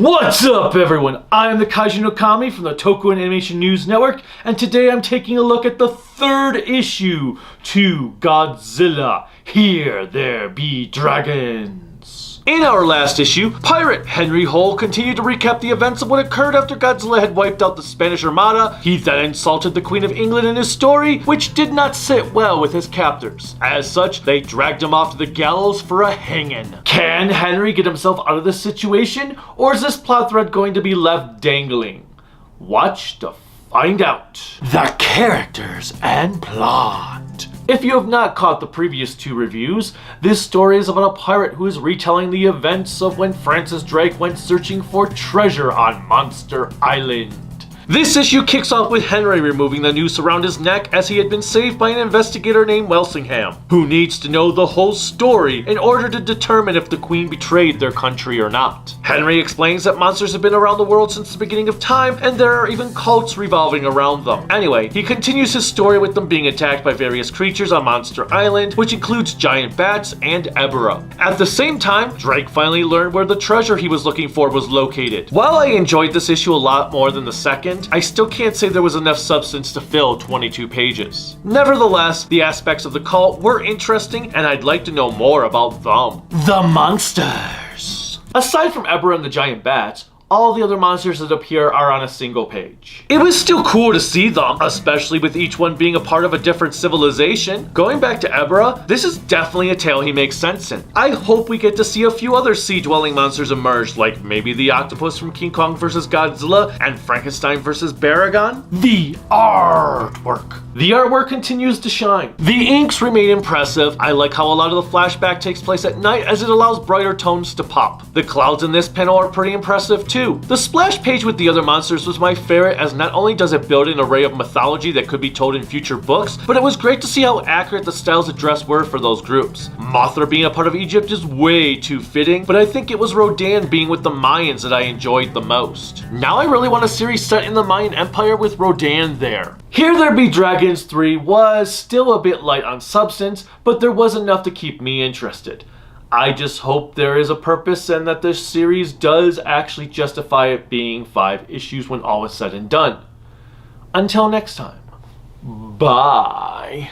What's up, everyone? I am the Kaiju no Kami from the Toku and Animation News Network, and today I'm taking a look at the third issue to Godzilla, Here There Be Dragons. In our last issue, pirate Henry Hull continued to recap the events of what occurred after Godzilla had wiped out the Spanish Armada. He then insulted the Queen of England in his story, which did not sit well with his captors. As such, they dragged him off to the gallows for a hanging. Can Henry get himself out of this situation, or is this plot thread going to be left dangling? Watch to find out. The characters and plot. If you have not caught the previous two reviews, this story is about a pirate who is retelling the events of when Francis Drake went searching for treasure on Monster Island. This issue kicks off with Henry removing the noose around his neck as he had been saved by an investigator named Welsingham, who needs to know the whole story in order to determine if the Queen betrayed their country or not. Henry explains that monsters have been around the world since the beginning of time, and there are even cults revolving around them. Anyway, he continues his story with them being attacked by various creatures on Monster Island, which includes giant bats and Ebra. At the same time, Drake finally learned where the treasure he was looking for was located. While I enjoyed this issue a lot more than the second, I still can't say there was enough substance to fill 22 pages. Nevertheless, the aspects of the cult were interesting, and I'd like to know more about them. The monsters. Aside from Ebra and the giant bats, all the other monsters that appear are on a single page. It was still cool to see them, especially with each one being a part of a different civilization. Going back to Ebra, this is definitely a tale he makes sense in. I hope we get to see a few other sea-dwelling monsters emerge, like maybe the octopus from King Kong vs. Godzilla and Frankenstein vs. Baragon. The artwork. The artwork continues to shine. The inks remain impressive. I like how a lot of the flashback takes place at night as it allows brighter tones to pop. The clouds in this panel are pretty impressive too. The splash page with the other monsters was my favorite, as not only does it build an array of mythology that could be told in future books, but it was great to see how accurate the styles of dress were for those groups. Mothra being a part of Egypt is way too fitting, but I think it was Rodan being with the Mayans that I enjoyed the most. Now I really want a series set in the Mayan Empire with Rodan there. Here There Be Dragons 3 was still a bit light on substance, but there was enough to keep me interested. I just hope there is a purpose and that this series does actually justify it being 5 issues when all is said and done. Until next time, bye.